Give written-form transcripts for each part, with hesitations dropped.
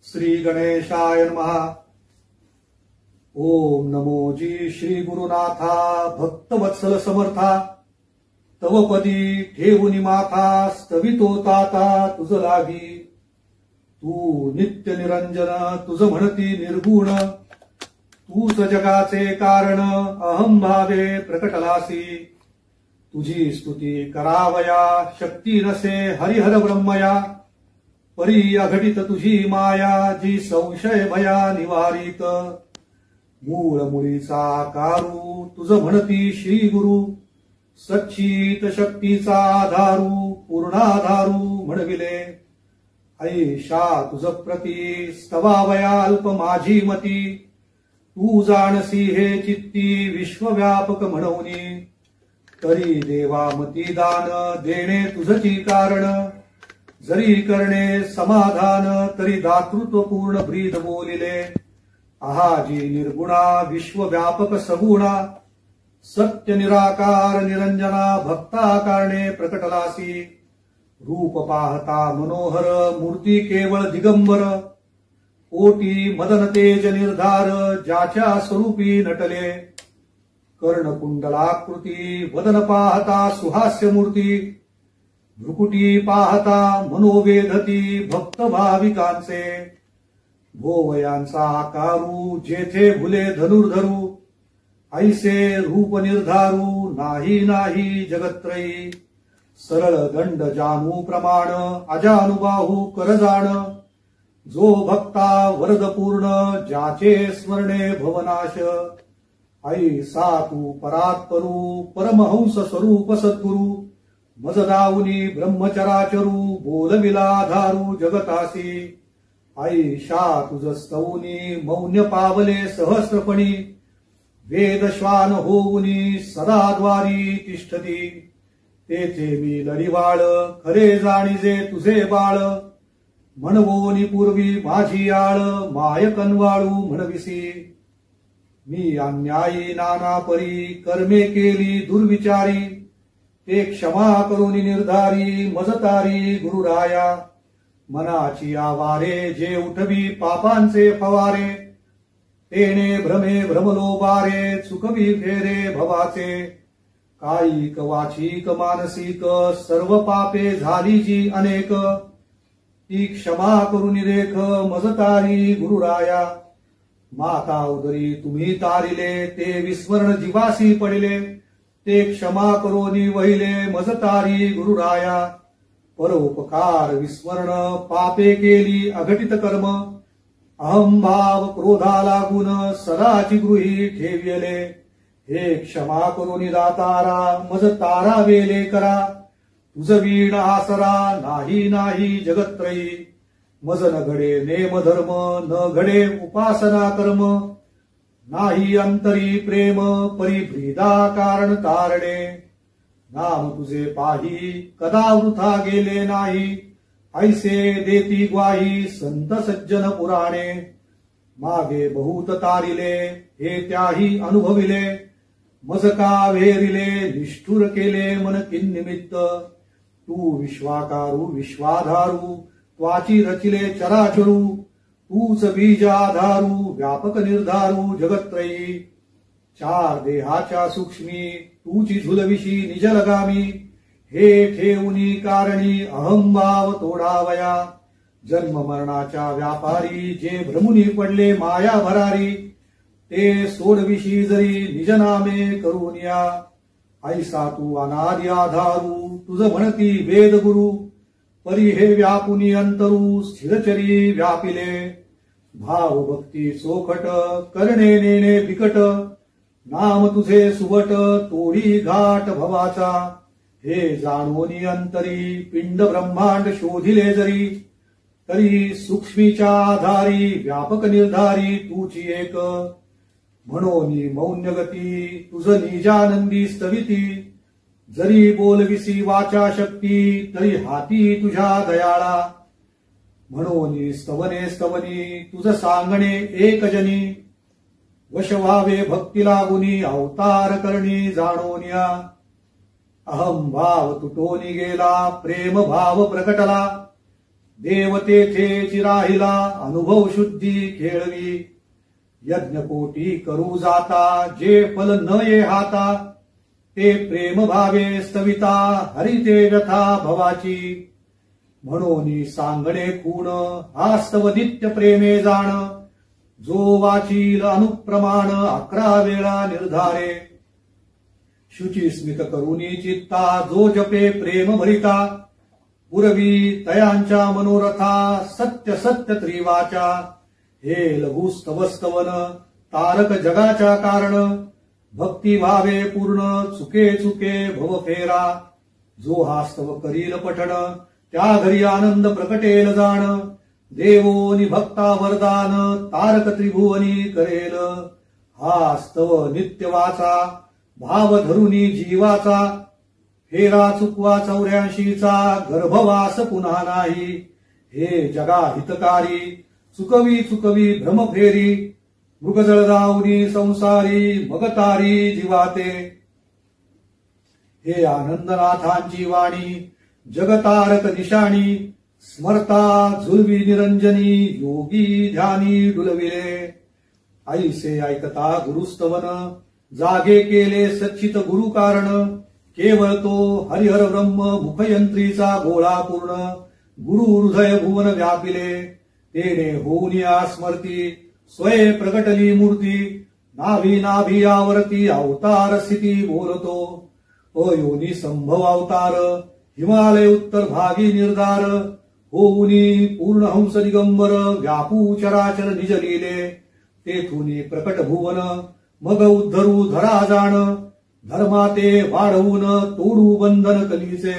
श्री गणेशाय नमः। ओम नमो जी श्री गुरुनाथा भक्तवत्सल समर्था। तव पदी ठेवुनी माथा स्तवितो ताता तुझ लागी। तू नित्य निरंजन तुझ म्हणती निर्गुण। तूच जगाचे कारण अहम भावे प्रकटलासी। तुझी स्तुती करावया शक्ती नसे हरिहर ब्रह्मया। परी अघटित तुझी माया जी संशय भया निवारित। मूळ मुळीचा आकारू तुझ म्हणती श्री गुरु। सच्चित शक्तीचा आधारू पूर्णाधारू म्हणविले। ऐशा तुझ प्रती स्तवावया अल्प माझी मती। तू जाणसी हे चित्ती विश्वव्यापक म्हणूनी। तरी देवा मती दान देणे तुझची कारण। जरी करणे समाधान तरी दातृत्व पूर्ण ब्रीद बोलिले। आहाजी निर्गुणा विश्वव्यापक सगुणा। सत्य निराकार निरंजना भक्ता कारणे प्रकटलासी। रूप पाहता मनोहर मूर्ती केवळ दिगंबर। कोटी मदन तेज निर्धार ज्याच्या स्वरूपी नटले। कर्णकुंडलाकृती वदन पाहता सुहास्य मूर्ती। भ्रुकुटी पाहता मनोवेधती भक्त भाविकांचे। भोवयांचा आकारू जेथे भुले धनुर्धरू। ऐसे रूप निर्धारू नाही नाही जगत्रयी। सरळ दंड जानू प्रमाण अजानुबाहू करजाण। जो भक्ता वरद पूर्ण ज्याचे स्मरणे भवनाश। ऐसा तू परात्परू परमहंस स्वरूप सद्गुरु। मज दाऊनी ब्रह्मचराचरू बोलविला धारू जगतासी। ऐशा तुझ स्तवनी मौन्य पावले सहस्रपणी। वेद श्वान होऊनी सदा द्वारी तिष्ठती। तेथे मी लढिवाळ खरे जाणीजे तुझे बाळ। म्हणवोनी पूर्वी माझी आळ माय कनवाळू म्हणविसी। मी अन्यायी नाना परी कर्मे केली दुर्विचारी। ते क्षमा करून निर्धारी मजतारी गुरुराया। मनाची आवारे जे उठवी पापांचे फवारे। तेने भ्रमे भ्रमलो बारे चुकवी फेरे भवाचे। कायिक वाचिक मानसिक सर्व पापे झाली जी अनेक। ती क्षमा करून रेख मजतारी गुरुराया। माता उदरी तुम्ही तारिले ते विस्मरण जीवासी पडिले। ते क्षमा करोनी वहिले मजतारी गुरुराया। परोपकार विस्मरण पापे केली अघटित कर्म। अहम भाव क्रोधा लागून सदाची गृही ठेविले। हे क्षमा करोनी दातारा मज तारा वेले करा। तुझ वीण आसरा नाही नाही जगत्रयी। मज न घडे नेम धर्म न घडे उपासना कर्म। नाही अंतरी प्रेम परिभ्रीदा कारण तारणे। नाम तुझे पाही कदा वृथा गेले नाही। ऐसे देती ग्वाही संत सज्जन पुराणे। मागे बहुत तारिले हे त्याही अनुभविले। मज का वेरिले निष्ठुर केले मन किन्निमित्त। तू विश्वाकारू विश्वाधारू त्वाची रचिले चराचरू। तूच बीजाधारू व्यापक निर्धारू जगत्रयी। चार देहाच्या सूक्ष्मी तूची झुलविशी निज लगामी। हे ठेवुनी कारणी अहम भाव तोडावया। जन्म मरणाच्या व्यापारी जे भ्रमुनी पडले माया भरारी। ते सोडविशी जरी निज नामे करूनिया। ऐसा तू अनादि आधारू तुझ म्हणती वेद गुरु। परी हे व्यापुनी अंतरू स्थिरचरी व्यापिले। भाव भक्ती चोखट करणे नेणे बिकट। नाम तुझे सुबट तोडी घाट भवाचा। हे जाणोनी अंतरी पिंड ब्रह्मांड शोधिले जरी। तरी सूक्ष्मीच्या आधारी व्यापक निर्धारी तूची एक। म्हणोनी मौन्य गती तुझ निजानंदी स्तविती। जरी बोलविसी वाचा शक्ती तरी हाती तुझ्या दयाळा। म्हणोनी स्तवने स्तवनी तुझ सांगणे एक जनी। वश व्हावे भक्ती लागुनी अवतार करणी जाणोनिया। अहम भाव तुटोनी गेला प्रेम भाव प्रकटला। देव तेथे राहिला अनुभव शुद्धी खेळवी. यज्ञकोटी करू जाता जे फल न ये हाता. ते प्रेम भावे स्तविता हरिते व्यथा भवाची. म्हणून सांगणे खूण हास्तव नित्य प्रेमे जाण. जो वाचील अनुप्रमाण 11 वेळा निर्धारे. शुची स्मित करुणी चित्ता जो जपे प्रेम भरिता. पुरवी तयांच्या मनोरथा सत्य सत्य त्रिवाचा. हे लघुस्तवस्तवन तारक जगाच्या कारण. भक्ती भावे पूर्ण चुके चुके भव फेरा. जो हास्तव करील पठण त्या घरी आनंद प्रकटेल जाण. देवोनी भक्ता वरदान तारक त्रिभुवनी करेल. हास्तव नित्य वाचा भाव धरुनी जीवाचा. फेरा चुकवा 84चा गर्भवास पुन्हा नाही. हे जगा हितकारी चुकवी चुकवी भ्रम फेरी. मृगजळदावनी संसारी मगतारी जीवाते. हे आनंदनाथांची वाणी जगतारक निशाणी. स्मरता झुलवी निरंजनी योगी ध्यानी डुलविले. ऐसे ऐकता गुरुस्तवन जागे केले सच्चित गुरु कारण. केवळ तो हरिहर ब्रह्म मुखयंत्रीचा गोळा पूर्ण. गुरु हृदय भुवन व्यापिले. तेने होऊन या स्मरती स्वये प्रगटली मूर्ती. नाभी नाभी आवरती अवतार स्थिती बोलतो. अयोनी संभव अवतार हिमालय उत्तर भागी निर्धार. होऊनी पूर्ण हंस दिगंबर व्यापू चराचर निज लीले. तेथुनी प्रकट भुवन मग उद्धरू धरा जाण. धर्माते वाढवून तोडू बंधन कलीचे.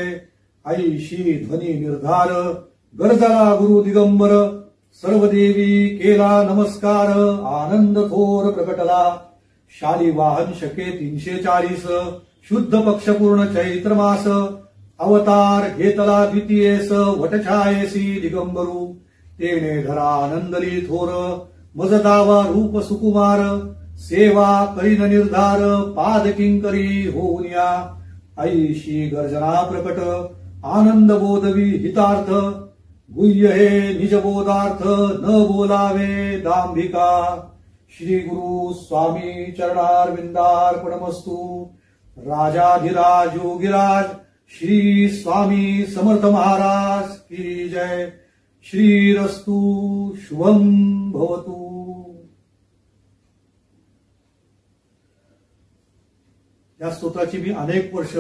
ऐशी ध्वनी निर्धार गरजला गुरु दिगंबर. सर्व देवी केला नमस्कार आनंद थोर प्रकटला. शालिवाहन शके 340 शुद्ध पक्ष पूर्ण चैत्र मास. अवतार घेतला द्वितीयेस वटछायेसी दिगंबरू. तेने धरा आनंदली थोर मज दावा रूप सुकुमार. सेवा करीन निर्धार पाद किंकरी होऊन या. ऐशी गर्जना प्रकट आनंद बोधवी हितार्थ. गुह्य हे निज बोधार्थ न बोलावे दांभिका. श्री गुरु स्वामी चरणारविंदार्पणमस्तु. राजाधिराज योगिराज श्री स्वामी समर्थ महाराज की जय. श्रीरस्तु शुभम भवतु. या स्तोत्राची मी अनेक वर्ष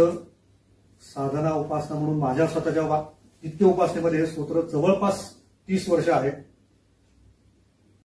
साधना उपासना म्हणून माझ्या स्वतःच्या नित्य उपासनेमध्ये हे स्तोत्र जवळपास 30 वर्ष आहे.